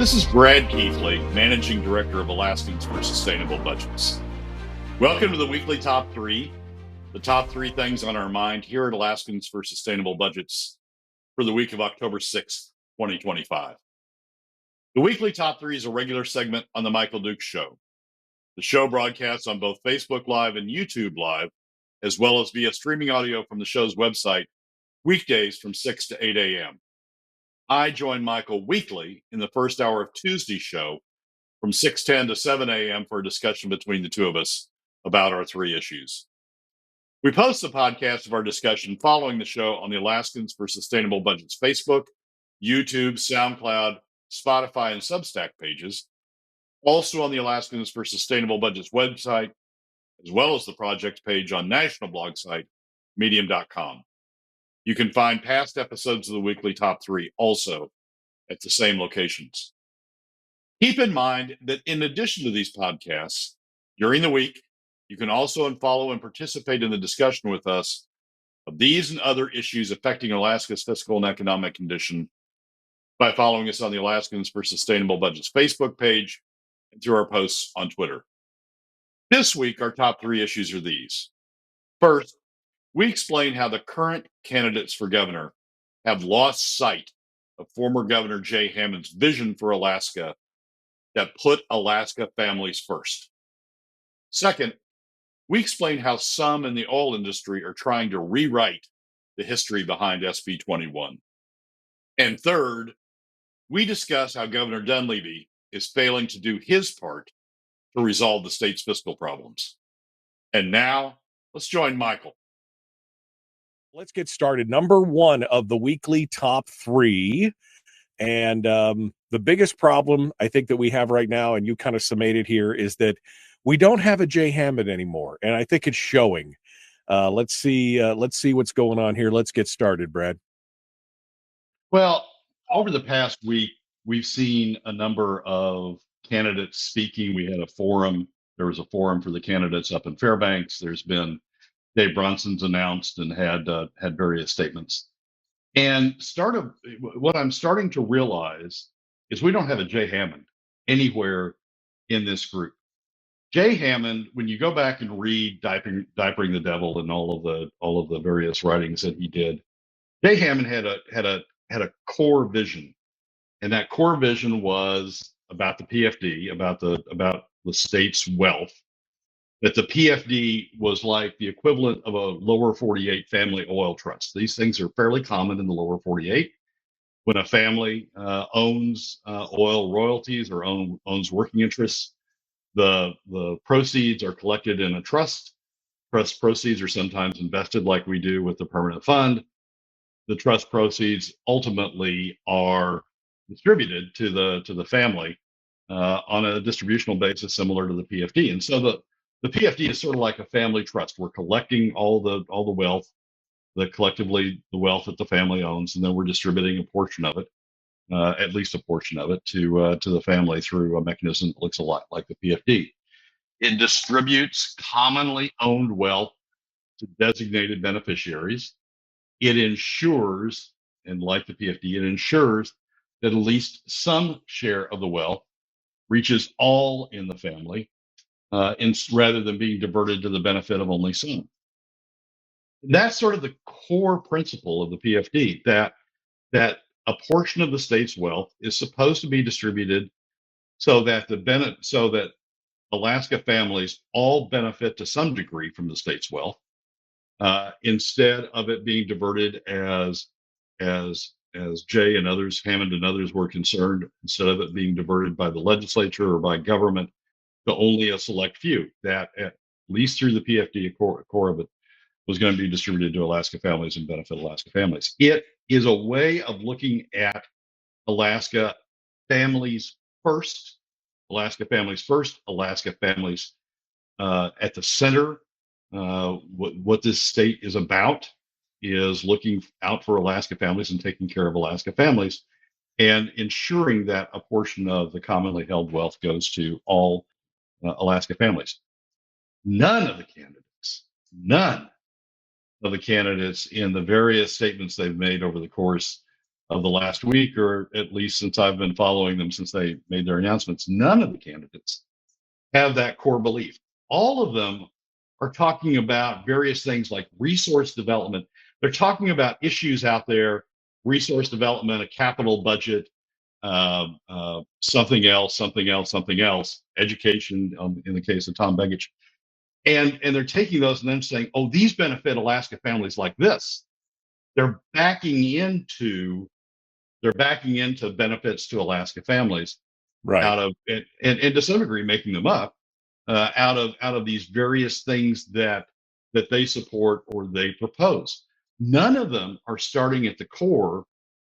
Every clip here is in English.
This is Brad Keithley, Managing Director of Alaskans for Sustainable Budgets. Welcome to the weekly top three, the top three things on our mind here at Alaskans for Sustainable Budgets for the week of October 6th, 2025. The weekly top three is a regular segment on the Michael Dukes Show. The show broadcasts on both Facebook Live and YouTube Live, as well as via streaming audio from the show's website, weekdays from 6 to 8 a.m. I join Michael weekly in the first hour of Tuesday's show from 6:10 to 7 a.m. for a discussion between the two of us about our three issues. We post the podcast of our discussion following the show on the Alaskans for Sustainable Budgets Facebook, YouTube, SoundCloud, Spotify, and Substack pages, also on the Alaskans for Sustainable Budgets website, as well as the project page on national blog site, medium.com. You can find past episodes of the weekly top three also at the same locations. Keep in mind that in addition to these podcasts, during the week, you can also follow and participate in the discussion with us of these and other issues affecting Alaska's fiscal and economic condition by following us on the Alaskans for Sustainable Budgets Facebook page and through our posts on Twitter. This week, our top three issues are these. First, we explain how the current candidates for governor have lost sight of former Governor Jay Hammond's vision for Alaska that put Alaska families first. Second, we explain how some in the oil industry are trying to rewrite the history behind SB 21. And third, we discuss how Governor Dunleavy is failing to do his part to resolve the state's fiscal problems. And now, let's join Michael. Let's get started. Number one of the weekly top three. And the biggest problem I think that we have right now, and you kind of summated here, is that we don't have a Jay Hammond anymore. And I think it's showing. Let's see what's going on here. Let's get started, Brad. Well, over the past week, we've seen a number of candidates speaking. We had a forum. There was a forum for the candidates up in Fairbanks. There's been Dave Brunson's announced and had various statements. And what I'm starting to realize is we don't have a Jay Hammond anywhere in this group. Jay Hammond, when you go back and read Diapering the Devil and all of the various writings that he did, Jay Hammond had a core vision, and that core vision was about the PFD, about the state's wealth. That the PFD was like the equivalent of a lower 48 family oil trust. These things are fairly common in the lower 48. When a family owns oil royalties or owns working interests, the proceeds are collected in a trust. Trust proceeds are sometimes invested like we do with the permanent fund. The trust proceeds ultimately are distributed to the family on a distributional basis similar to the PFD. And so the PFD is sort of like a family trust. We're collecting all the wealth, collectively the wealth that the family owns, and then we're distributing a portion of it, at least a portion of it, to the family through a mechanism that looks a lot like the PFD. It distributes commonly owned wealth to designated beneficiaries. It ensures, and like the PFD, it ensures that at least some share of the wealth reaches all in the family, rather than being diverted to the benefit of only some. That's sort of the core principle of the PFD, that a portion of the state's wealth is supposed to be distributed so that Alaska families all benefit to some degree from the state's wealth, instead of it being diverted as Jay and others, Hammond and others were concerned, instead of it being diverted by the legislature or by government to only a select few, that at least through the PFD, a core of it was going to be distributed to Alaska families and benefit Alaska families. It is a way of looking at Alaska families first, Alaska families first, Alaska families at the center. What this state is about is looking out for Alaska families and taking care of Alaska families and ensuring that a portion of the commonly held wealth goes to all Alaska families. None of the candidates in the various statements they've made over the course of the last week, or at least since I've been following them since they made their announcements, none of the candidates have that core belief. All of them are talking about various things like resource development. They're talking about issues out there, resource development, a capital budget, something else, education, in the case of Tom Begich. And they're taking those and then saying, oh, these benefit Alaska families like this. They're backing into benefits to Alaska families out of, and to some degree making them up out of these various things that they support or they propose. None of them are starting at the core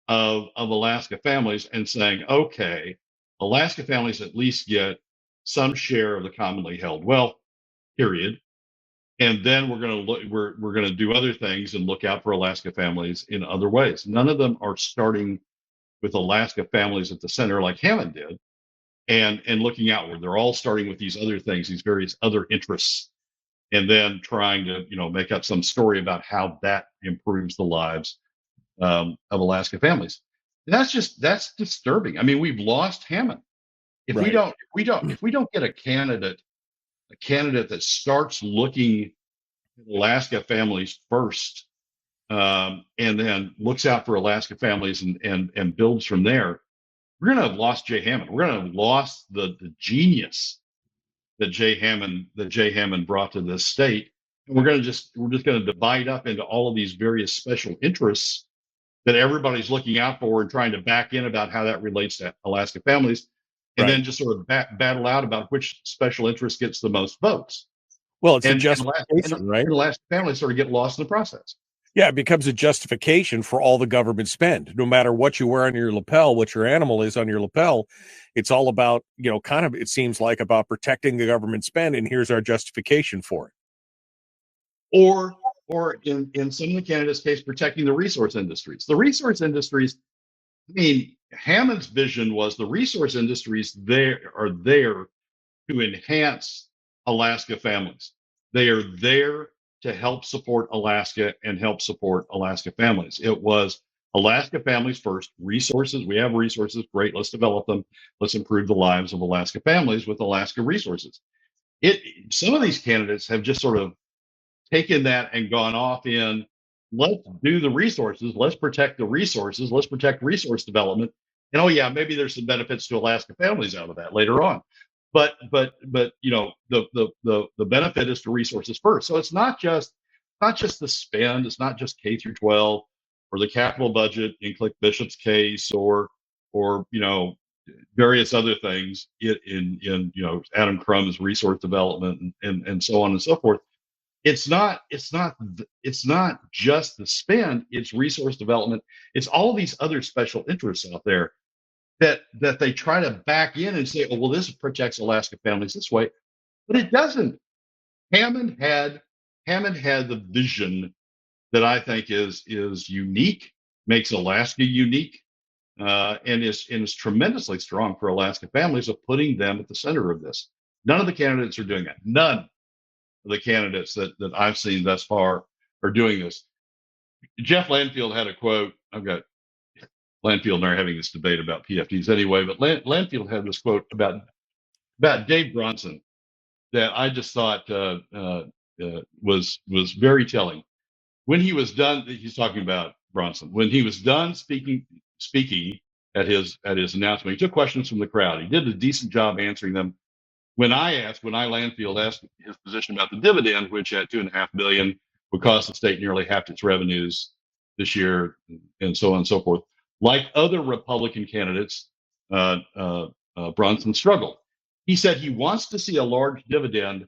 of Alaska families and saying, okay, Alaska families at least get some share of the commonly held wealth, period. And then we're going to do other things and look out for Alaska families in other ways. None of them are starting with Alaska families at the center like Hammond did, and looking outward. They're all starting with these other things, these various other interests, and then trying to make up some story about how that improves the lives of Alaska families. And that's disturbing. I mean, we've lost Hammond. If we don't get a candidate that starts looking at Alaska families first, and then looks out for Alaska families and builds from there, we're going to have lost Jay Hammond. We're going to have lost the genius that Jay Hammond brought to this state, and we're just going to divide up into all of these various special interests that everybody's looking out for and trying to back in about how that relates to Alaska families, and then just sort of battle out about which special interest gets the most votes. Well, it's a justification, right? And Alaska families sort of get lost in the process. Yeah, it becomes a justification for all the government spend. No matter what you wear on your lapel, what your animal is on your lapel, it's all about, kind of, it seems like, about protecting the government spend, and here's our justification for it. Or in some of the candidates' case, protecting the resource industries. The resource industries, I mean, Hammond's vision was the resource industries are there to enhance Alaska families. They are there to help support Alaska and help support Alaska families. It was Alaska families first, resources. We have resources, great, let's develop them. Let's improve the lives of Alaska families with Alaska resources. Some of these candidates have just sort of taken that and gone off in, let's do the resources, let's protect the resources, let's protect resource development. And oh yeah, maybe there's some benefits to Alaska families out of that later on. But the benefit is to resources first. So it's not just the spend, it's not just K through 12 or the capital budget in Click Bishop's case or various other things in Adam Crumb's resource development and so on and so forth. It's not just the spend, it's resource development. It's all these other special interests out there that they try to back in and say, oh, well, this protects Alaska families this way, but it doesn't. Hammond had the vision that I think is unique, makes Alaska unique, and is tremendously strong for Alaska families, of putting them at the center of this. None of the candidates are doing that. None of the candidates that I've seen thus far are doing this. Jeff Landfield had a quote. I've got Landfield and I are having this debate about PFDs anyway, but Landfield had this quote about Dave Bronson that I just thought was very telling. When he was done, he's talking about Bronson. When he was done speaking at his announcement, he took questions from the crowd. He did a decent job answering them. When Landfield asked his position about the dividend, which at $2.5 billion would cost the state nearly half its revenues this year, and so on and so forth. Like other Republican candidates, Bronson struggled. He said he wants to see a large dividend,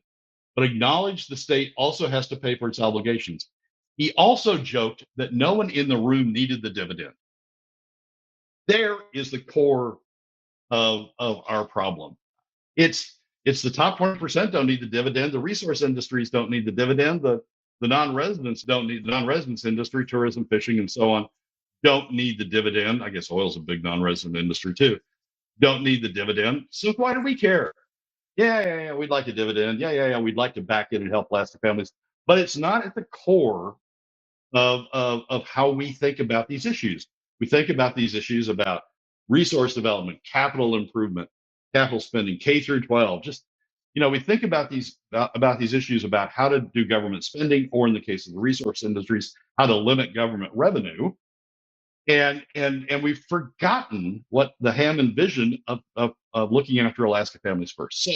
but acknowledged the state also has to pay for its obligations. He also joked that no one in the room needed the dividend. There is the core of our problem. It's the top 20% don't need the dividend. The resource industries don't need the dividend. The non-residents don't need the non-residents industry, tourism, fishing, and so on, don't need the dividend. I guess oil's a big non-resident industry too. Don't need the dividend. So why do we care? Yeah, we'd like a dividend. Yeah, we'd like to back it and help Alaska families. But it's not at the core of how we think about these issues. We think about these issues about resource development, capital improvement, capital spending, K through 12. Just, we think about these issues about how to do government spending, or in the case of the resource industries, how to limit government revenue. And we've forgotten what the Hammond vision of looking after Alaska families first. So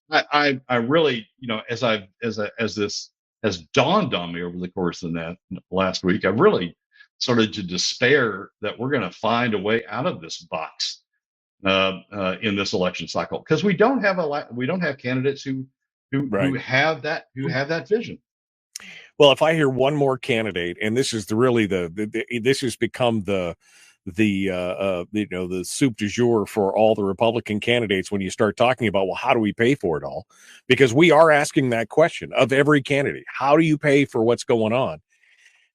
I really, as this has dawned on me over the course of that last week, I've really started to despair that we're going to find a way out of this box in this election cycle, because we don't have candidates who have that vision. Well, if I hear one more candidate, and this is this has become the soup du jour for all the Republican candidates when you start talking about, well, how do we pay for it all? Because we are asking that question of every candidate. How do you pay for what's going on?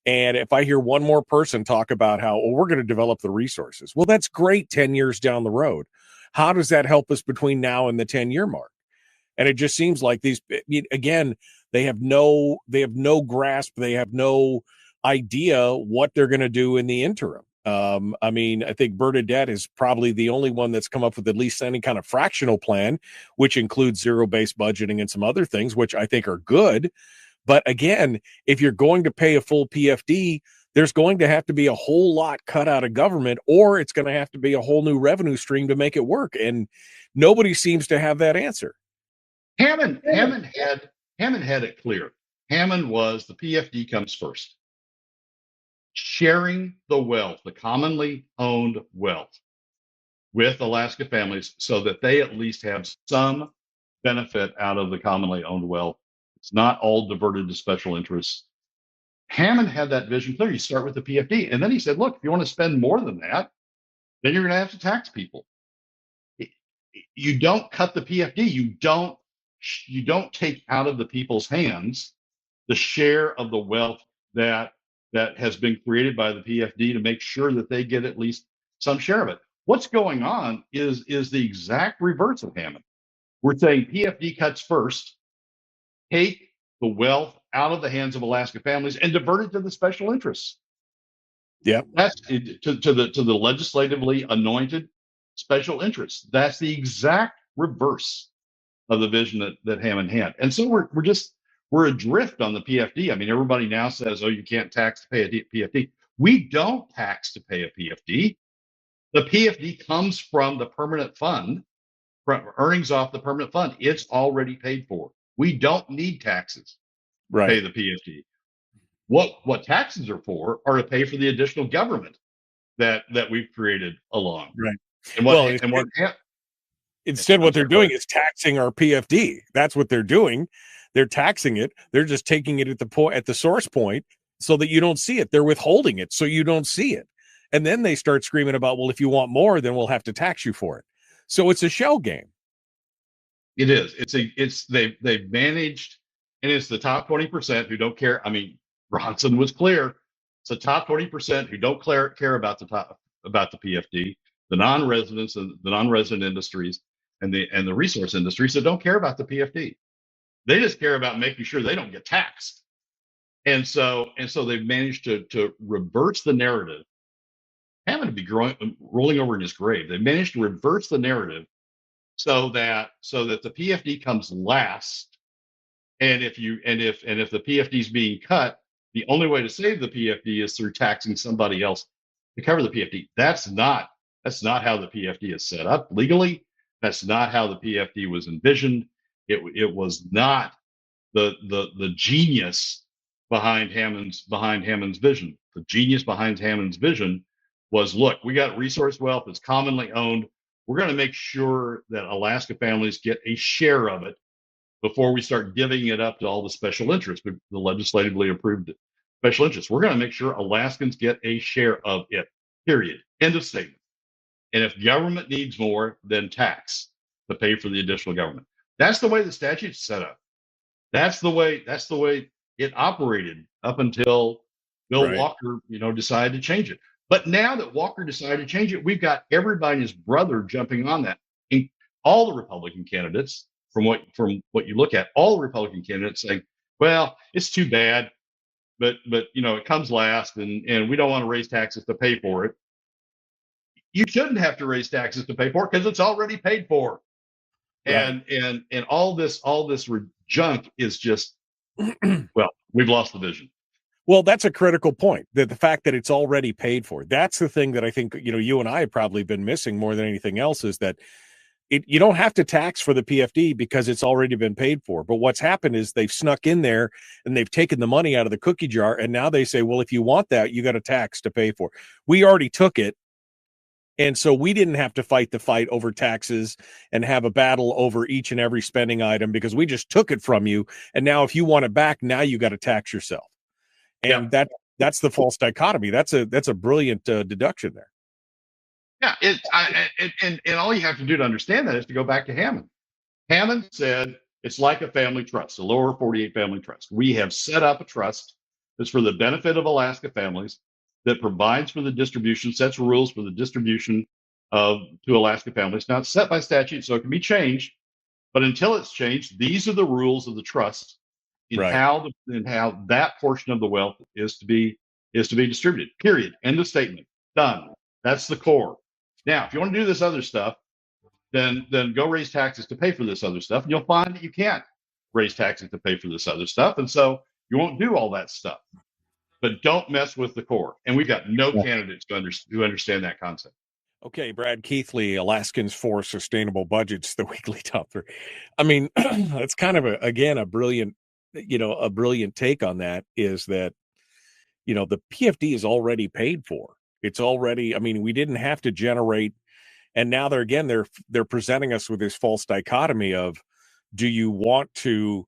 And if I hear one more person talk about how, well, we're going to develop the resources, well, that's great 10 years down the road. How does that help us between now and the 10-year mark? And it just seems like again, they have no grasp. They have no idea what they're going to do in the interim. I think Bernadette is probably the only one that's come up with at least any kind of fractional plan, which includes zero-based budgeting and some other things, which I think are good. But again, if you're going to pay a full PFD, there's going to have to be a whole lot cut out of government, or it's going to have to be a whole new revenue stream to make it work. And nobody seems to have that answer. Hammond had it clear. Hammond was the PFD comes first. Sharing the wealth, the commonly owned wealth, with Alaska families so that they at least have some benefit out of the commonly owned wealth. It's not all diverted to special interests. Hammond had that vision clear. You start with the PFD. And then he said, look, if you want to spend more than that, then you're going to have to tax people. You don't cut the PFD. You don't take out of the people's hands the share of the wealth that has been created by the PFD to make sure that they get at least some share of it. What's going on is the exact reverse of Hammond. We're saying PFD cuts first, take the wealth out of the hands of Alaska families and divert it to the special interests. Yeah, that's to the legislatively anointed special interests. That's the exact reverse of the vision that Hammond had. And so we're adrift on the PFD. I mean, everybody now says, oh, you can't tax to pay a PFD. We don't tax to pay a PFD. The PFD comes from the permanent fund, from earnings off the permanent fund. It's already paid for. We don't need taxes to pay the PFD. What taxes are for are to pay for the additional government that we've created along. Right. And instead, what they're doing is taxing our PFD. That's what they're doing. They're taxing it. They're just taking it at the source point so that you don't see it. They're withholding it so you don't see it. And then they start screaming about, well, if you want more, then we'll have to tax you for it. So it's a shell game. It is. They've managed, and it's the top 20% who don't care. I mean, Bronson was clear. It's the top 20% who don't care about the PFD, the non-residents and the non-resident industries and the resource industries that don't care about the PFD. They just care about making sure they don't get taxed. And so they've managed to reverse the narrative. Hammond to be rolling over in his grave. They managed to reverse the narrative so that the PFD comes last. And if the PFD is being cut, the only way to save the PFD is through taxing somebody else to cover the PFD. That's not how the PFD is set up legally. That's not how the PFD was envisioned. It was not the genius behind Hammond's vision. The genius behind Hammond's vision was, look, we got resource wealth that's commonly owned. We're going to make sure that Alaska families get a share of it before we start giving it up to all the special interests, the legislatively approved special interests. We're going to make sure Alaskans get a share of it, period. End of statement. And if government needs more, then tax to pay for the additional government. That's the way the statute's set up. That's the way it operated up until Bill Walker, decided to change it. But now that Walker decided to change it, we've got everybody and his brother jumping on that. And all the Republican candidates, from what you look at, all the Republican candidates saying, well, it's too bad, but it comes last, and we don't want to raise taxes to pay for it. you shouldn't have to raise taxes to pay for it because it's already paid for. Right. And all this junk is just, well, we've lost the vision. Well, that's a critical point. The fact that it's already paid for. That's the thing that I think, you and I have probably been missing more than anything else, is that you don't have to tax for the PFD because it's already been paid for. But what's happened is they've snuck in there and they've taken the money out of the cookie jar. And now they say, well, if you want that, you got to tax to pay for it. We already took it. And so we didn't have to fight the fight over taxes and have a battle over each and every spending item because we just took it from you. And now if you want it back, now you got to tax yourself. And that's the false dichotomy. That's a brilliant deduction there. Yeah, and all you have to do to understand that is to go back to Hammond. Hammond said it's like a family trust, a lower 48 family trust. We have set up a trust that's for the benefit of Alaska families that provides for the distribution, sets rules for the distribution to Alaska families. Now it's set by statute, so it can be changed. But until it's changed, these are the rules of the trust in how that portion of the wealth is to be distributed. Period. End of statement. Done. That's the core. Now, if you want to do this other stuff, then go raise taxes to pay for this other stuff, and you'll find that you can't raise taxes to pay for this other stuff, and so you won't do all that stuff. But don't mess with the core. And we've got no candidates who understand that concept. Okay, Brad Keithley, Alaskans for Sustainable Budgets, the weekly top 3. I mean, it's kind of a brilliant take on that, is that, the PFD is already paid for. It's already, I mean, we didn't have to generate, and now they're presenting us with this false dichotomy of, do you want to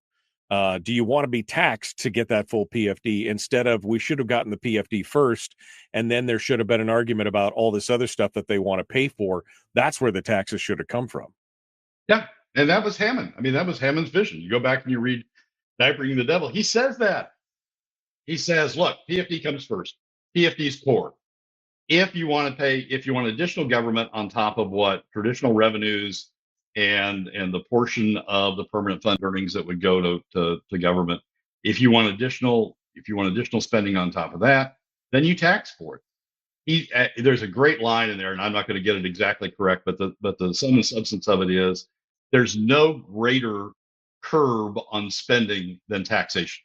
be taxed to get that full PFD, instead of, we should have gotten the PFD first, and then there should have been an argument about all this other stuff that they want to pay for. That's where the taxes should have come from. Yeah, and that was Hammond. I mean, that was Hammond's vision. You go back and you read Diapering the Devil. He says that. He says, look, PFD comes first. PFD's core. If you want additional government on top of what traditional revenues and the portion of the permanent fund earnings that would go to government, if you want additional spending on top of that, then you tax for it. There's a great line in there, and I'm not going to get it exactly correct, but the sum and substance of it is, there's no greater curb on spending than taxation.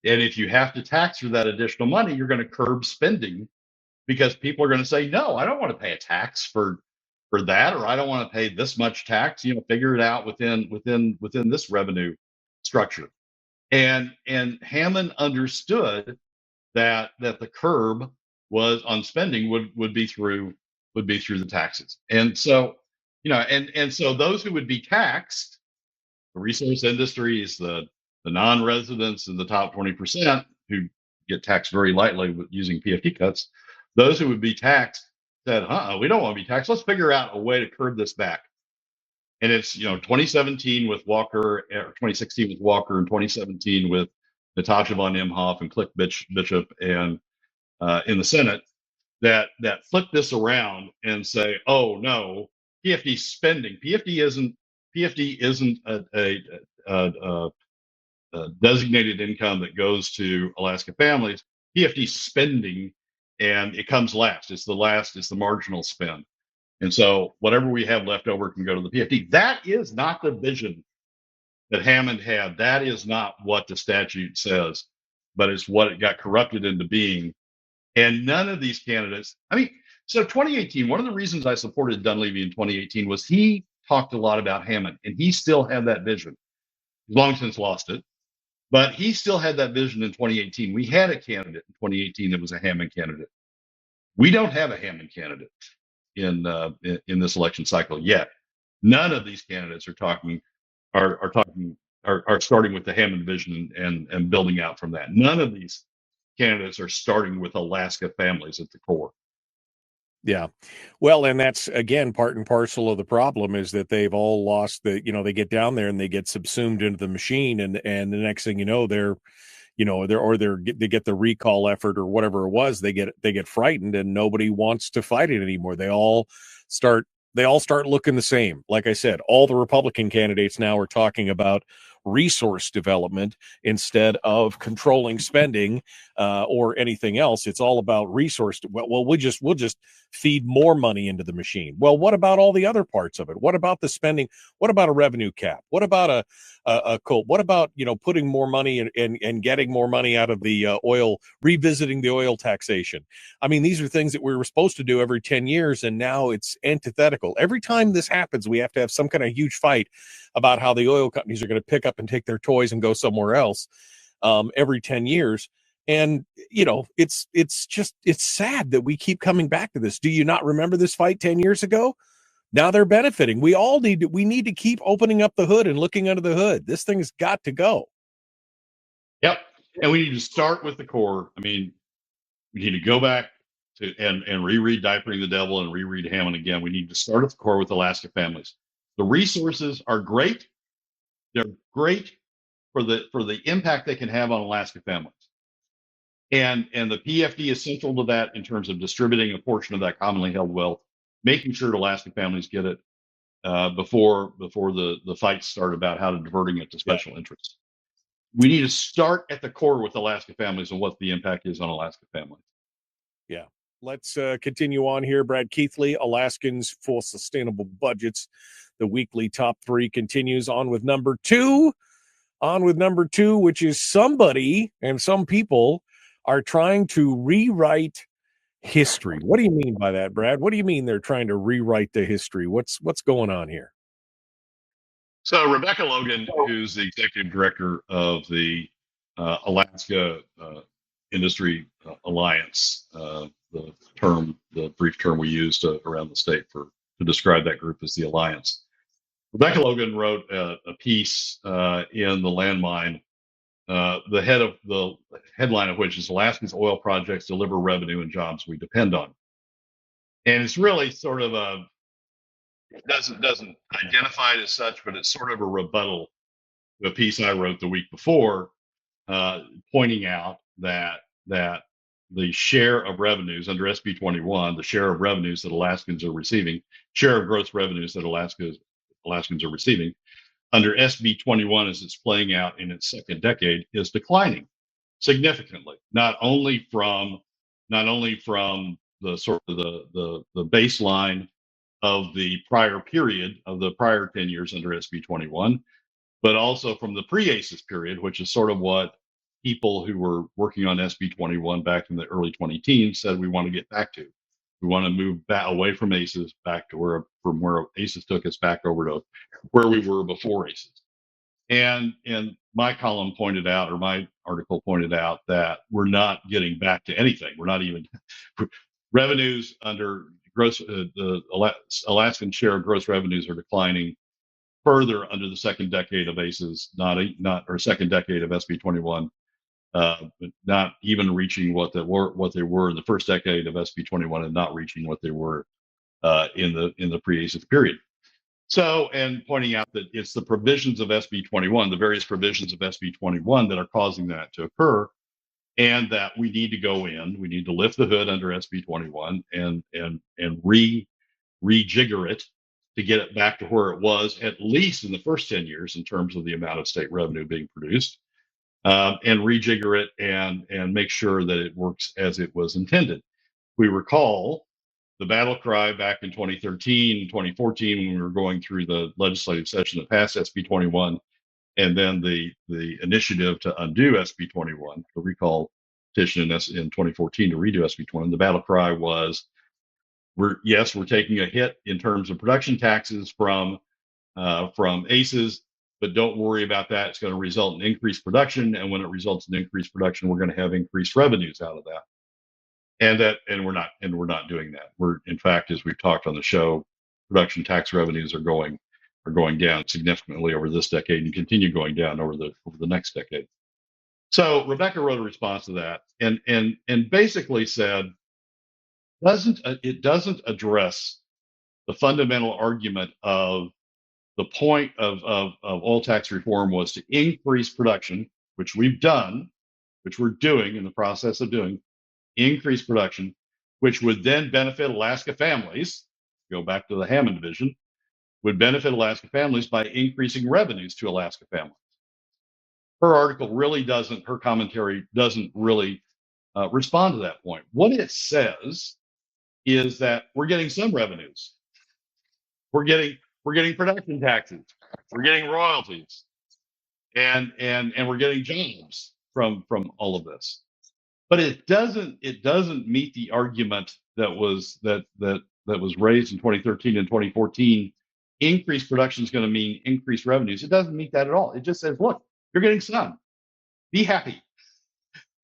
And if you have to tax for that additional money, you're going to curb spending, because people are going to say, no, I don't want to pay a tax for that, or I don't want to pay this much tax. Figure it out within this revenue structure. And Hammond understood that the curb was on spending would be through the taxes. And so, and so those who would be taxed, the resource industries, the non-residents in the top 20% who get taxed very lightly with using PFD cuts, those who would be taxed said, we don't want to be taxed. Let's figure out a way to curb this back. And it's, 2017 with Walker, or 2016 with Walker, and 2017 with Natasha von Imhoff and Cliff Bishop and in the Senate, that flip this around and say, oh no, PFD spending. PFD isn't a designated income that goes to Alaska families. PFD spending, and it comes last. It's the marginal spend. And so whatever we have left over can go to the PFD. That is not the vision that Hammond had. That is not what the statute says, but it's what it got corrupted into being. And none of these candidates, so 2018, one of the reasons I supported Dunleavy in 2018 was he talked a lot about Hammond, and he still had that vision. He's long since lost it, but he still had that vision in 2018. We had a candidate in 2018 that was a Hammond candidate. We don't have a Hammond candidate in this election cycle yet. None of these candidates are starting with the Hammond vision and building out from that. None of these candidates are starting with Alaska families at the core. Yeah. Well, and that's, again, part and parcel of the problem, is that they've all lost they get down there and they get subsumed into the machine, and the next thing you know, they get the recall effort or whatever it was, they get frightened, and nobody wants to fight it anymore. They all start looking the same. Like I said, all the Republican candidates now are talking about, resource development instead of controlling spending or anything else. It's all about resource. We'll just feed more money into the machine. Well, what about all the other parts of it? What about the spending? What about a revenue cap? What about a coal? What about putting more money and getting more money out of the oil, revisiting the oil taxation? I mean, these are things that we were supposed to do every 10 years, and now it's antithetical. Every time this happens, we have to have some kind of huge fight about how the oil companies are going to pick up and take their toys and go somewhere else every 10 years. And, it's sad that we keep coming back to this. Do you not remember this fight 10 years ago? Now they're benefiting. We need to keep opening up the hood and looking under the hood. This thing's got to go. Yep. And we need to start with the core. I mean, we need to go back to and reread Diapering the Devil and reread Hammond again. We need to start at the core with Alaska families. The resources are great. They're great for the impact they can have on Alaska families. And the PFD is central to that in terms of distributing a portion of that commonly held wealth, making sure Alaska families get it before the fights start about how to diverting it to special interests. We need to start at the core with Alaska families and what the impact is on Alaska families. Yeah. Let's continue on here. Brad Keithley, Alaskans for Sustainable Budgets. The weekly top 3 continues on with number 2. Which is somebody and some people are trying to rewrite history. What do you mean by that, Brad? What do you mean they're trying to rewrite the history? What's going on here? So Rebecca Logan, who's the executive director of the Alaska Industry Alliance, the brief term we used around the state to describe that group as the Alliance. Rebecca Logan wrote a piece in the Landmine, the headline of which is Alaska's oil projects deliver revenue and jobs we depend on. And it's really sort of it doesn't identify it as such, but it's sort of a rebuttal to a piece I wrote the week before, pointing out that the share of revenues under SB 21, the share of revenues that Alaskans are receiving, share of gross revenues that Alaskans are receiving under SB 21 as it's playing out in its second decade is declining significantly, not only from the sort of the baseline of the prior period of the prior 10 years under SB 21, but also from the pre-ACES period, which is sort of what people who were working on SB 21 back in the early 2010s said we want to get back to. We want to move back away from ACES back to where ACES took us back over to where we were before ACES. And my column pointed out, or my article pointed out, that we're not getting back to anything. We're not even revenues under gross. The Alaskan share of gross revenues are declining further under the second decade of ACES, or second decade of SB 21. Not even reaching what they were in the first decade of SB 21, and not reaching what they were in the pre-ACES period. So, and pointing out that it's the provisions of SB 21, the various provisions of SB 21 that are causing that to occur, and that we need to go in, we need to lift the hood under SB 21 and rejigger it to get it back to where it was, at least in the first 10 years in terms of the amount of state revenue being produced. And rejigger it and make sure that it works as it was intended. We recall the battle cry back in 2013, 2014, when we were going through the legislative session that passed SB 21, and then the initiative to undo SB 21, the recall petition in 2014 to redo SB 21. The battle cry was, we're taking a hit in terms of production taxes from ACES, but don't worry about that. It's going to result in increased production, and when it results in increased production, we're going to have increased revenues out of that. And we're not doing that. We're, in fact, as we've talked on the show, production tax revenues are going down significantly over this decade and continue going down over the next decade. So Rebecca wrote a response to that and basically said, it doesn't address the fundamental argument of the point of oil tax reform was to increase production, which we're doing in the process of doing, increase production, which would then benefit Alaska families, go back to the Hammond vision, would benefit Alaska families by increasing revenues to Alaska families. her commentary doesn't really respond to that point. What it says is that we're getting some revenues. We're getting production taxes. We're getting royalties, and we're getting jobs from all of this. But it doesn't meet the argument that was raised in 2013 and 2014. Increased production is going to mean increased revenues. It doesn't meet that at all. It just says, look, you're getting some. Be happy.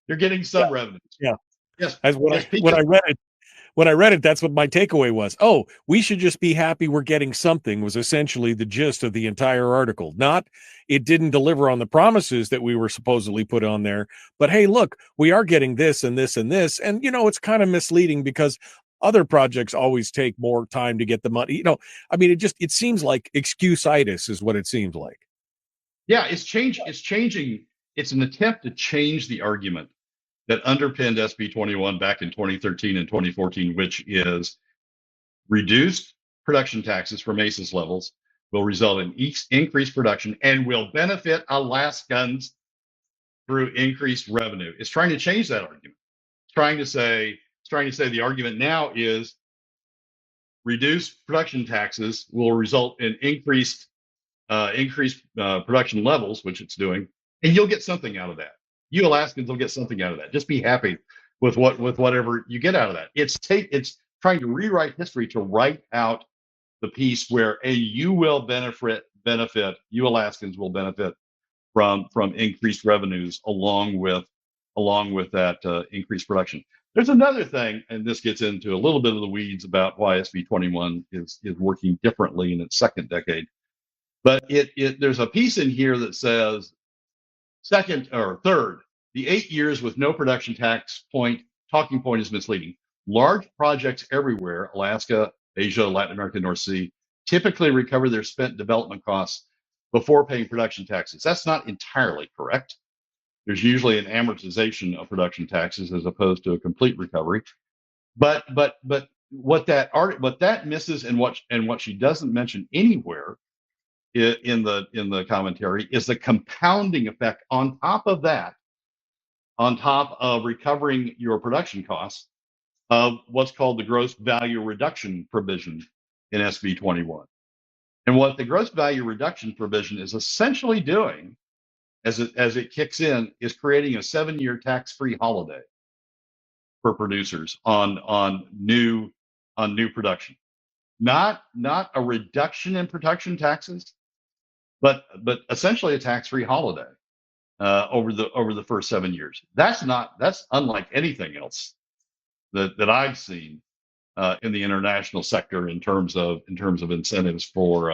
You're getting some revenues. Yeah. Yes. As when I read it, that's what my takeaway was. Oh, we should just be happy we're getting something was essentially the gist of the entire article. Not it didn't deliver on the promises that we were supposedly put on there, but hey, look, we are getting this and this and this. And, it's kind of misleading because other projects always take more time to get the money. It seems like excuse-itis is what it seems like. Yeah, it's changing. It's an attempt to change the argument that underpinned SB 21 back in 2013 and 2014, which is reduced production taxes from ACES levels will result in increased production and will benefit Alaskans through increased revenue. It's trying to change that argument. It's trying to say the argument now is reduced production taxes will result in increased production levels, which it's doing, and you'll get something out of that. You Alaskans will get something out of that. Just be happy with whatever you get out of that. It's trying to rewrite history to write out the piece where you will benefit. You Alaskans will benefit from increased revenues along with that increased production. There's another thing, and this gets into a little bit of the weeds about why SB 21 is working differently in its second decade. But there's a piece in here that says second or third, the 8 years with no production tax talking point is misleading. Large projects everywhere, Alaska, Asia, Latin America, North Sea, typically recover their spent development costs before paying production taxes. That's not entirely correct. There's usually an amortization of production taxes as opposed to a complete recovery. But what that misses and what she doesn't mention anywhere in the commentary is the compounding effect on top of that, on top of recovering your production costs, of what's called the gross value reduction provision in SB 21. And what the gross value reduction provision is essentially doing as it kicks in is creating a 7-year tax-free holiday for producers on new production. Not a reduction in production taxes, but essentially a tax-free holiday over the first 7 years. That's unlike anything else that I've seen in the international sector in terms of incentives for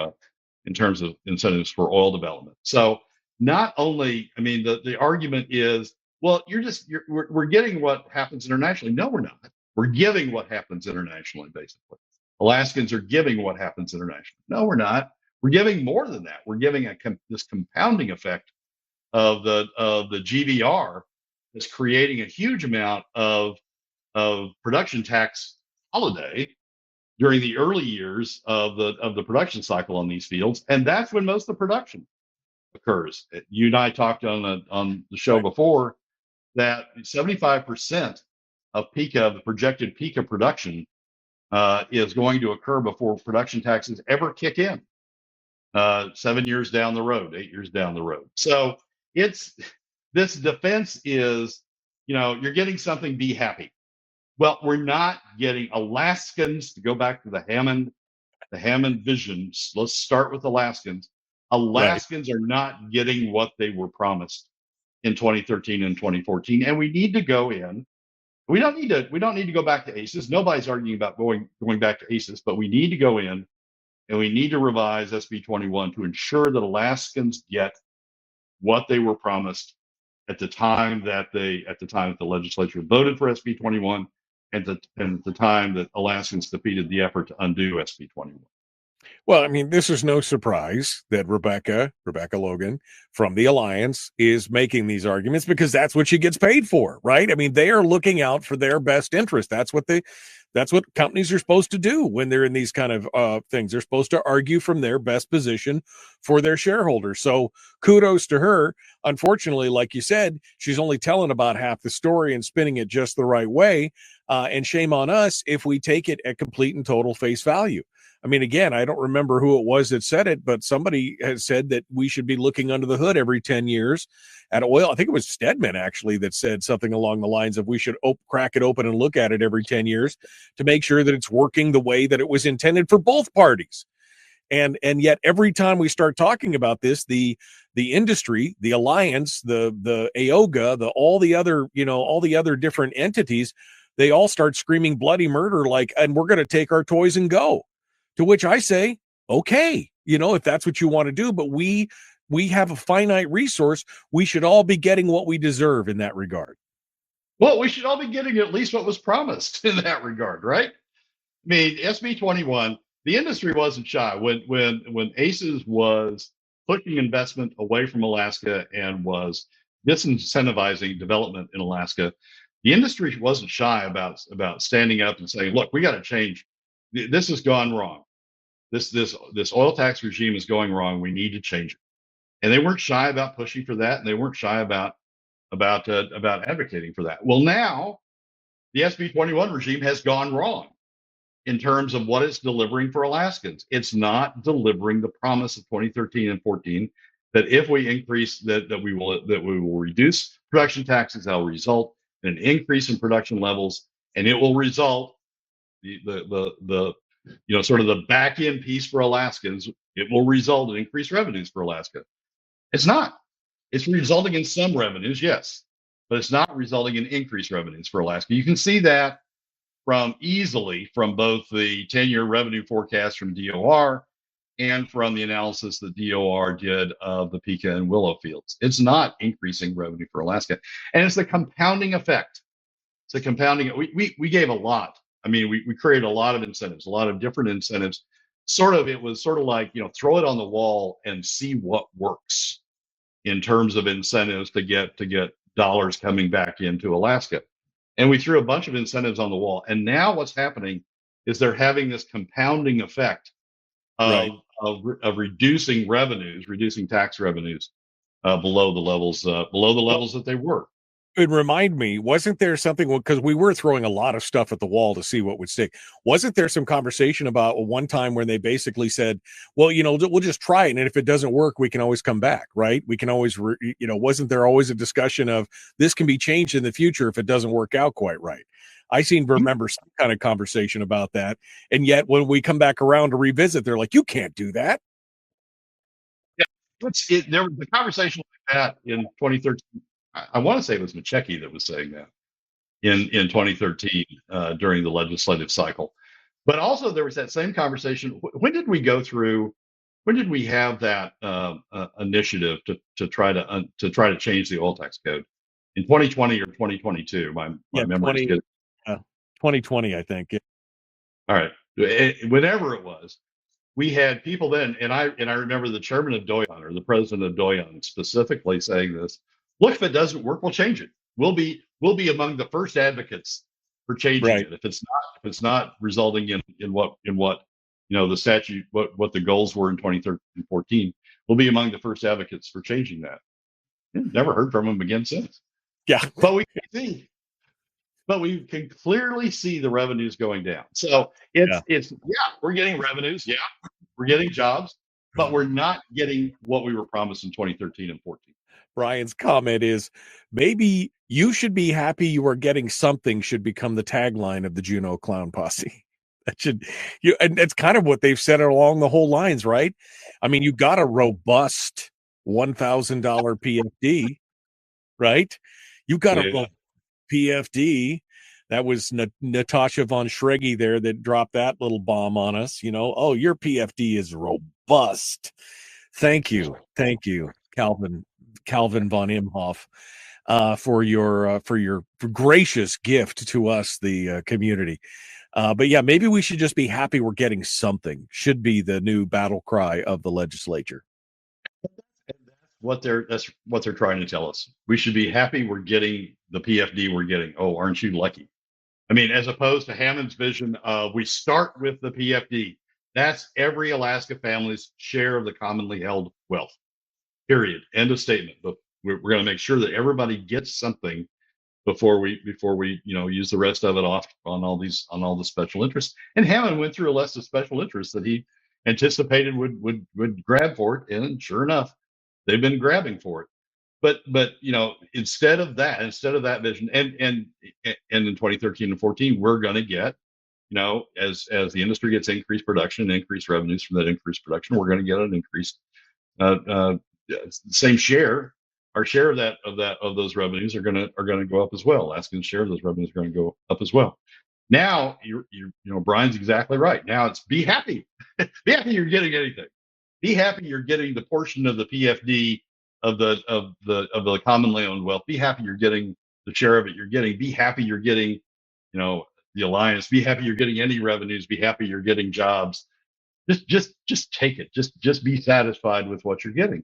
oil development. So not only, the argument is, well, we're getting what happens internationally. No, we're not. We're giving what happens internationally, basically. Alaskans are giving what happens internationally. No, we're not. We're giving more than that. We're giving this compounding effect of the GVR that's creating a huge amount of production tax holiday during the early years of the production cycle on these fields, and that's when most of the production occurs. You and I talked on the show before that 75% of the projected peak of production is going to occur before production taxes ever kick in. 7 years down the road, 8 years down the road. So this defense is, you're getting something, be happy. Well, we're not getting Alaskans, to go back to the Hammond vision. Let's start with Alaskans. Alaskans are not getting what they were promised in 2013 and 2014. And we need to go in. We don't need to go back to ACES. Nobody's arguing about going back to ACES, but we need to go in and we need to revise SB 21 to ensure that Alaskans get what they were promised at the time that the legislature voted for SB 21 and the time that Alaskans defeated the effort to undo SB 21. Well, this is no surprise that Rebecca Logan from the Alliance is making these arguments because that's what she gets paid for, right? They are looking out for their best interest. That's what That's what companies are supposed to do when they're in these kind of things. They're supposed to argue from their best position for their shareholders. So kudos to her. Unfortunately, like you said, she's only telling about half the story and spinning it just the right way. And shame on us if we take it at complete and total face value. I mean, again, I don't remember who it was that said it, but somebody has said that we should be looking under the hood every 10 years at oil. I think it was Stedman actually that said something along the lines of we should crack it open and look at it every 10 years to make sure that it's working the way that it was intended for both parties. And yet every time we start talking about this, the industry, the alliance, the AOGA, all the other different entities, they all start screaming bloody murder, like, and we're going to take our toys and go. To which I say, okay, if that's what you want to do, but we have a finite resource. We should all be getting what we deserve in that regard. Well, we should all be getting at least what was promised in that regard, right? I mean, SB 21, the industry wasn't shy when ACES was pushing investment away from Alaska and was disincentivizing development in Alaska. The industry wasn't shy about standing up and saying, "Look, we got to change. This has gone wrong. This oil tax regime is going wrong. We need to change it." And they weren't shy about pushing for that, and they weren't shy about advocating for that. Well, now the SB 21 regime has gone wrong in terms of what it's delivering for Alaskans. It's not delivering the promise of 2013 and 14 that if we increase that we will reduce production taxes, that will result in an increase in production levels, and it will result the sort of the back end piece for Alaskans. It will result in increased revenues for Alaska. It's not. It's resulting in some revenues, yes, but it's not resulting in increased revenues for Alaska. You can see that from both the 10-year revenue forecast from DOR and from the analysis that DOR did of the Pika and Willow fields. It's not increasing revenue for Alaska. And it's the compounding effect. It's a compounding. We gave a lot. I mean, we created a lot of incentives, a lot of different incentives. It was sort of like, throw it on the wall and see what works in terms of incentives to get dollars coming back into Alaska. And we threw a bunch of incentives on the wall. And now what's happening is they're having this compounding effect of reducing revenues, reducing tax revenues below the levels that they were. It remind me, wasn't there something, because we were throwing a lot of stuff at the wall to see what would stick. Wasn't there some conversation about one time where they basically said, well, we'll just try it. And if it doesn't work, we can always come back, right? We can always, wasn't there always a discussion of this can be changed in the future if it doesn't work out quite right? I seem to remember some kind of conversation about that. And yet when we come back around to revisit, they're like, you can't do that. Yeah, there was a conversation like that in 2013. I want to say it was Machecki that was saying that in 2013 during the legislative cycle. But also there was that same conversation. When did we have that initiative to try to change the oil tax code? In 2020 or 2022? My memory is good. 2020, I think. Yeah. All right. Whenever it was, we had people then, and I remember the chairman of Doyon, or the president of Doyon, specifically saying this: look, if it doesn't work, we'll change it. We'll be among the first advocates for changing it. If it's not resulting in what the statute, what the goals were in 2013 and 14, we'll be among the first advocates for changing that. Never heard from him again since. Yeah, but we can clearly see the revenues going down. So we're getting revenues, we're getting jobs, but we're not getting what we were promised in 2013 and 14. Brian's comment is, maybe you should be happy you are getting something should become the tagline of the Juneau Clown Posse. And that's kind of what they've said along the whole lines, right? I mean, you got a robust $1,000 PFD, right? You got a PFD. That was Natasha von Schreggy there that dropped that little bomb on us. Oh, your PFD is robust. Thank you, Calvin von Imhoff, for your gracious gift to us, the community. But yeah, maybe we should just be happy we're getting something. Should be the new battle cry of the legislature. That's what they're trying to tell us. We should be happy we're getting the PFD we're getting. Oh, aren't you lucky? I mean, as opposed to Hammond's vision of we start with the PFD. That's every Alaska family's share of the commonly held wealth. Period. End of statement. But we're going to make sure that everybody gets something before we use the rest of it off on all the special interests. And Hammond went through a list of special interests that he anticipated would grab for it, and sure enough, they've been grabbing for it. But instead of that vision, and in 2013 and 14, we're going to get, as the industry gets increased production and increased revenues from that increased production, we're going to get an increased same share. Our share of those revenues are going to go up as well. Alaskans' share of those revenues are going to go up as well. Now Brian's exactly right. Now it's be happy, be happy you're getting anything. Be happy you're getting the portion of the PFD of the commonly owned wealth. Be happy you're getting the share of it you're getting. Be happy you're getting, the alliance. Be happy you're getting any revenues. Be happy you're getting jobs. Just take it. Just be satisfied with what you're getting.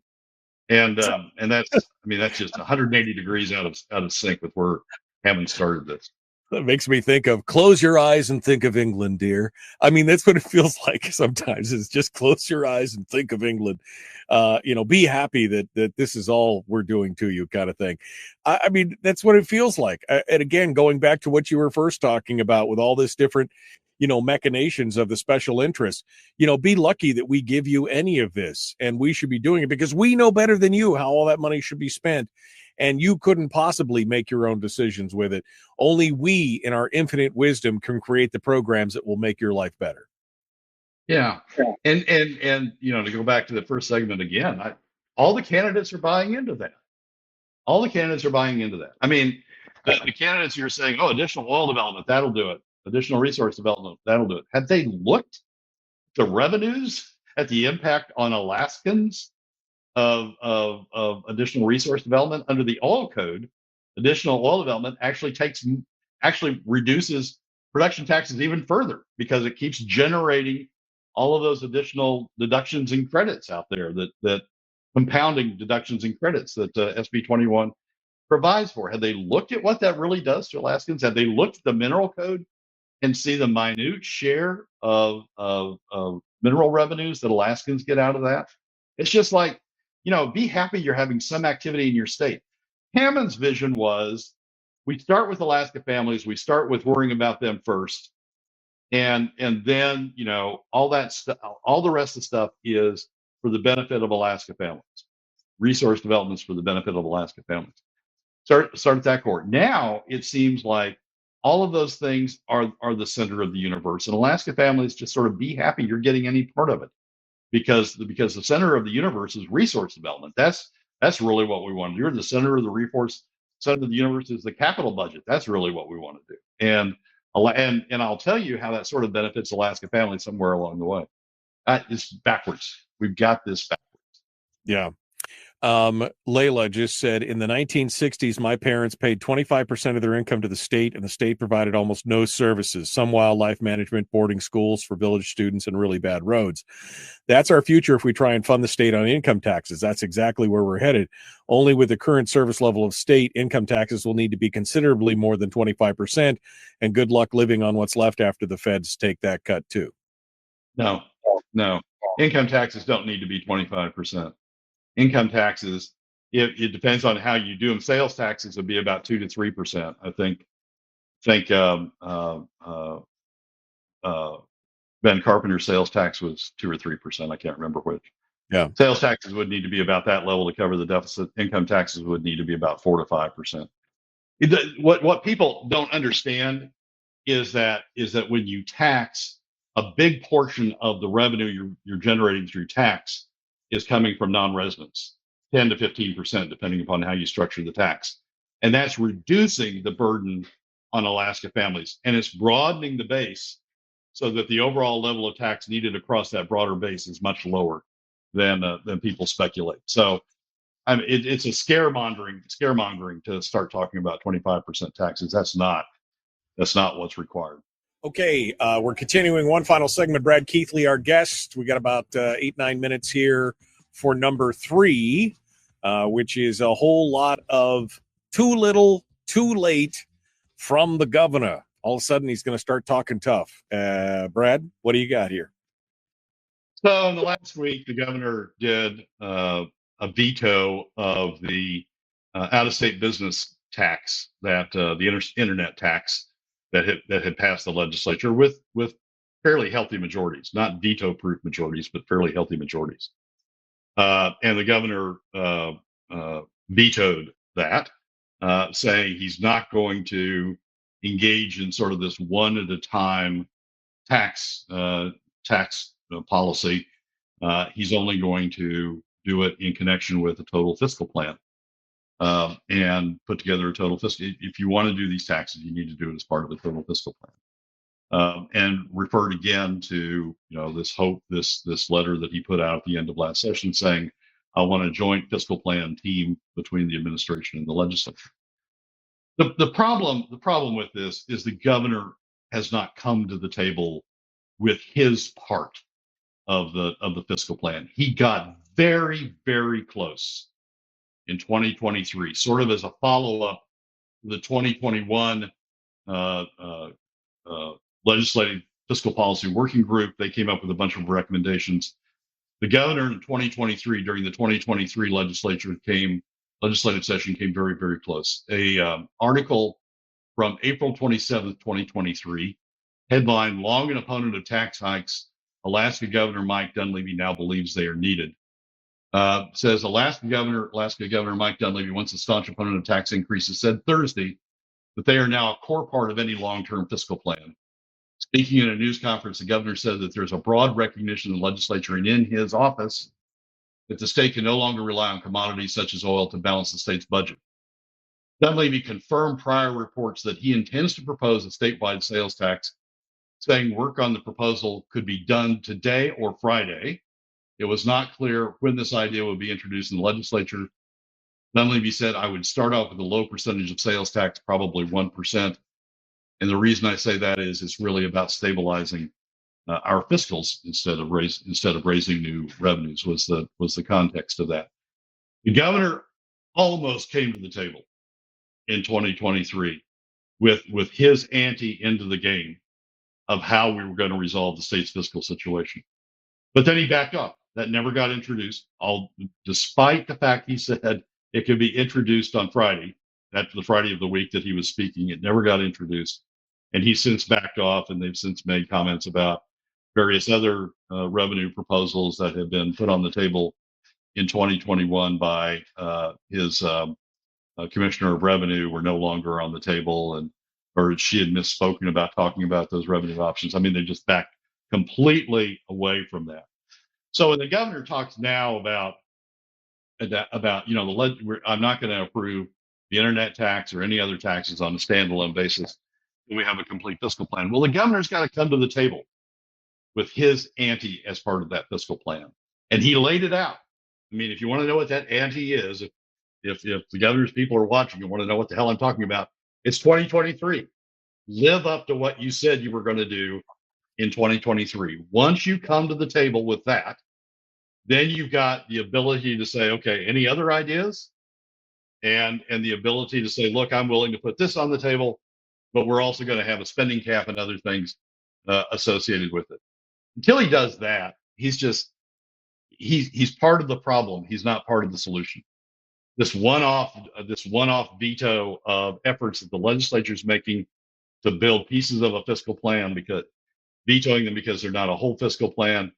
And that's just 180 degrees out of sync with where Hammond started this. That makes me think of close your eyes and think of England, dear. I mean, that's what it feels like sometimes, is just close your eyes and think of England. Be happy that this is all we're doing to you, kind of thing. I mean, that's what it feels like. And again, going back to what you were first talking about with all this different, machinations of the special interests, be lucky that we give you any of this, and we should be doing it because we know better than you how all that money should be spent. And you couldn't possibly make your own decisions with it. Only we, in our infinite wisdom, can create the programs that will make your life better. Yeah. And to go back to the first segment again, all the candidates are buying into that. I mean, the candidates you're saying, additional oil development, that'll do it. Additional resource development, that'll do it. Have they looked at the revenues, at the impact on Alaskans of additional resource development under the oil code? Additional oil development actually reduces production taxes even further because it keeps generating all of those additional deductions and credits out there, that compounding deductions and credits that SB 21 provides for. Have they looked at what that really does to Alaskans? Have they looked at the mineral code and see the minute share of mineral revenues that Alaskans get out of that? It's just like, be happy you're having some activity in your state. Hammond's vision was, we start with Alaska families, we start with worrying about them first, and then all that stuff, all the rest of the stuff is for the benefit of Alaska families. Resource developments for the benefit of Alaska families. Start at that core. Now it seems like all of those things are the center of the universe, and Alaska families just sort of be happy you're getting any part of it. Because the center of the universe is resource development. That's really what we want to do. The center of the universe is the capital budget. That's really what we want to do. And I'll tell you how that sort of benefits Alaska families somewhere along the way. It's backwards. We've got this backwards. Yeah. Layla just said, in the 1960s, my parents paid 25% of their income to the state, and the state provided almost no services, some wildlife management, boarding schools for village students, and really bad roads. That's our future if we try and fund the state on income taxes. That's exactly where we're headed. Only with the current service level of state, income taxes will need to be considerably more than 25%, and good luck living on what's left after the feds take that cut too. No. Income taxes don't need to be 25%. Income taxes, it depends on how you do them. Sales taxes would be about 2 to 3%. I think Ben Carpenter's sales tax was 2 or 3%. I can't remember which. Yeah. Sales taxes would need to be about that level to cover the deficit. Income taxes would need to be about 4 to 5%. What people don't understand is that when you tax, a big portion of the revenue you're generating through tax is coming from non-residents, 10 to 15%, depending upon how you structure the tax. And that's reducing the burden on Alaska families. And it's broadening the base so that the overall level of tax needed across that broader base is much lower than people speculate. So it's a scaremongering to start talking about 25% taxes. That's not what's required. Okay, we're continuing one final segment. Brad Keithley, our guest. We got about 8-9 minutes here for number 3, which is a whole lot of too little, too late from the governor. all of a sudden he's going to start talking tough. Brad, what do you got here? So in the last week, the governor did a veto of the out-of-state business tax, that the internet tax that had passed the legislature with fairly healthy majorities, not veto-proof majorities, but fairly healthy majorities. And the governor vetoed that, saying he's not going to engage in sort of this one-at-a-time tax policy. He's only going to do it in connection with a total fiscal plan, and put together a total fiscal. If you want to do these taxes, you need to do it as part of a total fiscal plan. And referred again to this letter that he put out at the end of last session saying, I want a joint fiscal plan team between the administration and the legislature. The problem with this is the governor has not come to the table with his part of the fiscal plan. He got very, very close in 2023, sort of as a follow-up to the 2021 legislative fiscal policy working group. They came up with a bunch of recommendations. The governor in 2023, during the 2023 legislative session, came very, very close. A article from April 27th, 2023, headline, Long an Opponent of Tax Hikes, Alaska Governor Mike Dunleavy now believes they are needed. Says Alaska Governor Mike Dunleavy, once a staunch opponent of tax increases, said Thursday that they are now a core part of any long-term fiscal plan. Speaking in a news conference, the governor said that there's a broad recognition in the legislature and in his office that the state can no longer rely on commodities such as oil to balance the state's budget. Dunleavy confirmed prior reports that he intends to propose a statewide sales tax, saying work on the proposal could be done today or Friday. It was not clear when this idea would be introduced in the legislature. Dunleavy said, I would start off with a low percentage of sales tax, probably 1%. And the reason I say that is it's really about stabilizing our fiscals instead of raising new revenues was the context of that. The governor almost came to the table in 2023 with his ante into the game of how we were going to resolve the state's fiscal situation. But then he backed up. That never got introduced, despite the fact he said it could be introduced on Friday. That's the Friday of the week that he was speaking. It never got introduced. And he's since backed off, and they've since made comments about various other revenue proposals that have been put on the table in 2021 by his commissioner of revenue were no longer on the table, or she had misspoken about talking about those revenue options. I mean, they just backed completely away from that. So when the governor talks now about I'm not going to approve the internet tax or any other taxes on a standalone basis, and we have a complete fiscal plan. Well, the governor's got to come to the table with his ante as part of that fiscal plan, and he laid it out. I mean, if you want to know what that ante is, if the governor's people are watching and want to know what the hell I'm talking about, it's 2023. Live up to what you said you were going to do in 2023. Once you come to the table with that, then you've got the ability to say, okay, any other ideas? And the ability to say, look, I'm willing to put this on the table, but we're also going to have a spending cap and other things associated with it. Until he does that, he's part of the problem. He's not part of the solution. This one-off veto of efforts that the legislature is making to build pieces of a fiscal plan, because vetoing them because they're not a whole fiscal plan,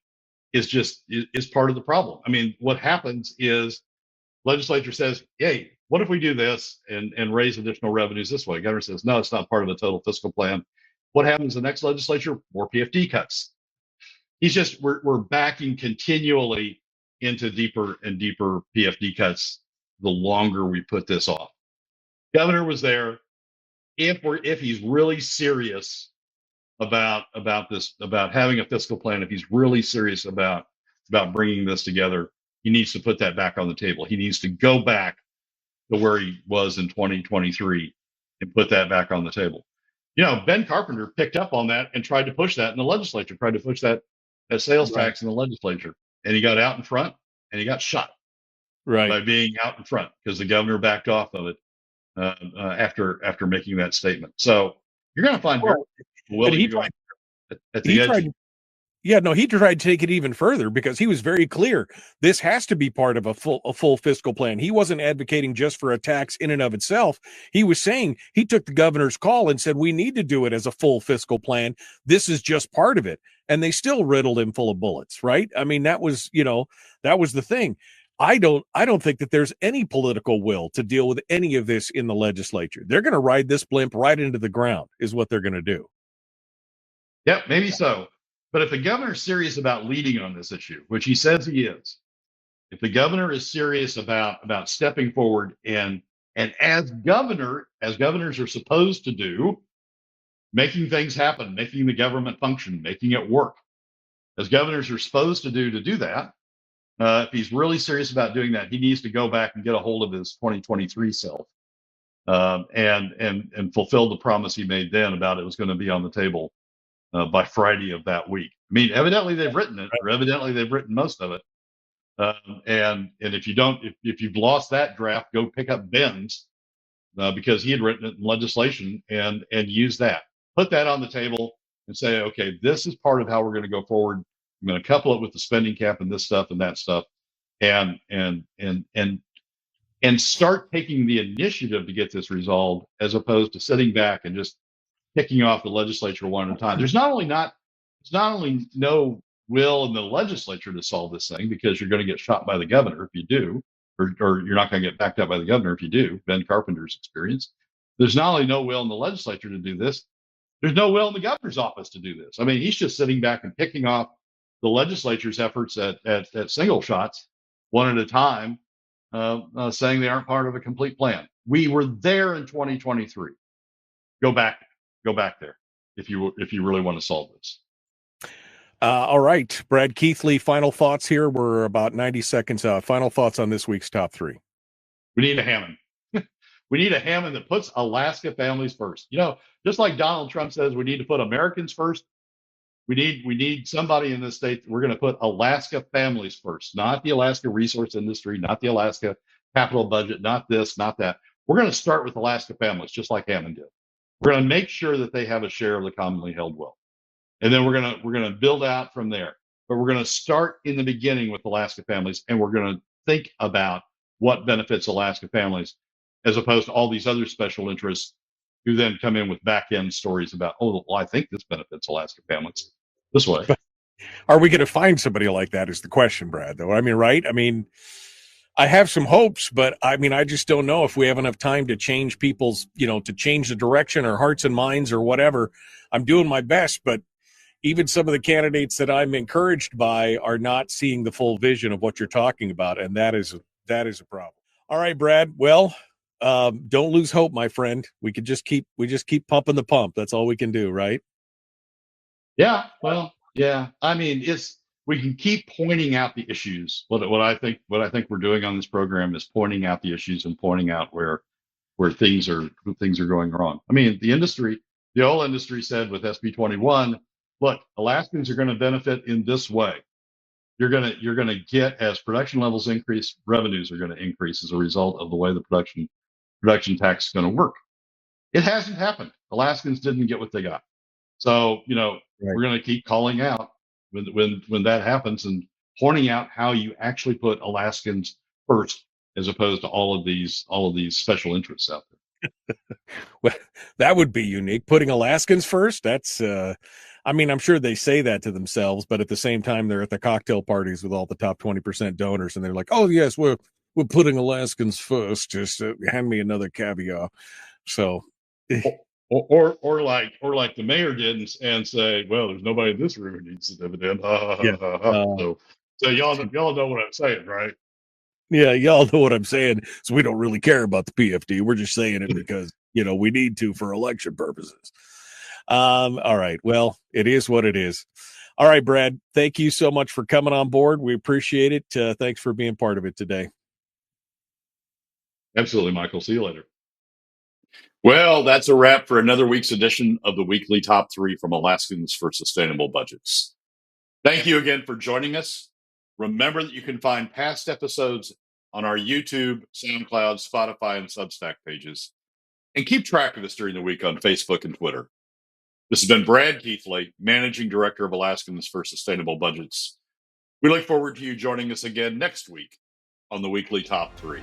is part of the problem. I mean, what happens is legislature says, hey, what if we do this and raise additional revenues this way? Governor says, no, it's not part of the total fiscal plan. What happens in the next legislature? More PFD cuts. We're backing continually into deeper and deeper PFD cuts the longer we put this off. Governor was there. If he's really serious about having a fiscal plan, if he's really serious about bringing this together, he needs to put that back on the table. He needs to go back to where he was in 2023 and put that back on the table. Ben Carpenter picked up on that and tried to push that in the legislature, tried to push that sales tax in the legislature, and he got out in front and he got shot by being out in front because the governor backed off of it after making that statement. So You're going to find very Well, and willing he to go tried. at He the edge. tried. Yeah, no, he tried to take it even further because he was very clear. This has to be part of a full fiscal plan. He wasn't advocating just for a tax in and of itself. He was saying he took the governor's call and said we need to do it as a full fiscal plan. This is just part of it. And they still riddled him full of bullets, right? I mean, that was the thing. I don't think that there's any political will to deal with any of this in the legislature. They're going to ride this blimp right into the ground is what they're going to do. Yep, maybe so. But if the governor's serious about leading on this issue, which he says he is, if the governor is serious about stepping forward and as governors are supposed to do, making things happen, making the government function, making it work, as governors are supposed to do that. If he's really serious about doing that, he needs to go back and get a hold of his 2023 self and fulfill the promise he made then about it was going to be on the table by Friday of that week. I mean, evidently they've written it, or evidently they've written most of it. And if you don't, if you've lost that draft, go pick up Ben's because he had written it in legislation and use that. Put that on the table and say, okay, this is part of how we're going to go forward. I'm going to couple it with the spending cap and this stuff and that stuff, and start taking the initiative to get this resolved, as opposed to sitting back and just picking off the legislature one at a time. There's not only no will in the legislature to solve this thing, because you're going to get shot by the governor if you do, or you're not going to get backed up by the governor if you do. Ben Carpenter's experience. There's not only no will in the legislature to do this, there's no will in the governor's office to do this. I mean, he's just sitting back and picking off the legislature's efforts at single shots, one at a time, saying they aren't part of a complete plan. We were there in 2023. Go back there if you really want to solve this. All right, Brad Keithley, final thoughts here. We're about 90 seconds out. Final thoughts on this week's top three. We need a Hammond. We need a Hammond that puts Alaska families first. Just like Donald Trump says, we need to put Americans first. We need somebody in this state. We're going to put Alaska families first, not the Alaska resource industry, not the Alaska capital budget, not this, not that. We're going to start with Alaska families, just like Hammond did. We're going to make sure that they have a share of the commonly held wealth, and then we're going to build out from there. But we're going to start in the beginning with Alaska families, and we're going to think about what benefits Alaska families, as opposed to all these other special interests who then come in with back end stories about, oh, well, I think this benefits Alaska families this way. Are we going to find somebody like that is the question, Brad, though. I mean, right? I mean, I have some hopes, but I mean, I just don't know if we have enough time to change people's, to change the direction or hearts and minds or whatever. I'm doing my best, but even some of the candidates that I'm encouraged by are not seeing the full vision of what you're talking about. And that is a problem. All right, Brad. Well, don't lose hope, my friend. We just keep pumping the pump. That's all we can do, right? Yeah. Well, yeah. I mean, we can keep pointing out the issues. What I think we're doing on this program is pointing out the issues and pointing out where things are going wrong. I mean, the oil industry said with SB 21, look, Alaskans are going to benefit in this way. You're going to get, as production levels increase, revenues are going to increase as a result of the way the production tax is going to work. It hasn't happened. Alaskans didn't get what they got. So, right. We're going to keep calling out when that happens and pointing out how you actually put Alaskans first, as opposed to all of these special interests out there. Well, that would be unique. Putting Alaskans first. That's, I mean, I'm sure they say that to themselves, but at the same time, they're at the cocktail parties with all the top 20% donors, and they're like, "Oh yes, we're putting Alaskans first. Just hand me another caviar." So, or like the mayor did and say, "Well, there's nobody in this room who needs the dividend." So y'all know what I'm saying, right? Yeah, y'all know what I'm saying. So we don't really care about the PFD. We're just saying it because we need to for election purposes. All right. Well, it is what it is. All right, Brad. Thank you so much for coming on board. We appreciate it. Thanks for being part of it today. Absolutely, Michael. See you later. Well, that's a wrap for another week's edition of the weekly top three from Alaskans for Sustainable Budgets. Thank you again for joining us. Remember that you can find past episodes on our YouTube, SoundCloud, Spotify, and Substack pages. And keep track of us during the week on Facebook and Twitter. This has been Brad Keithley, Managing Director of Alaskans for Sustainable Budgets. We look forward to you joining us again next week on the Weekly Top 3.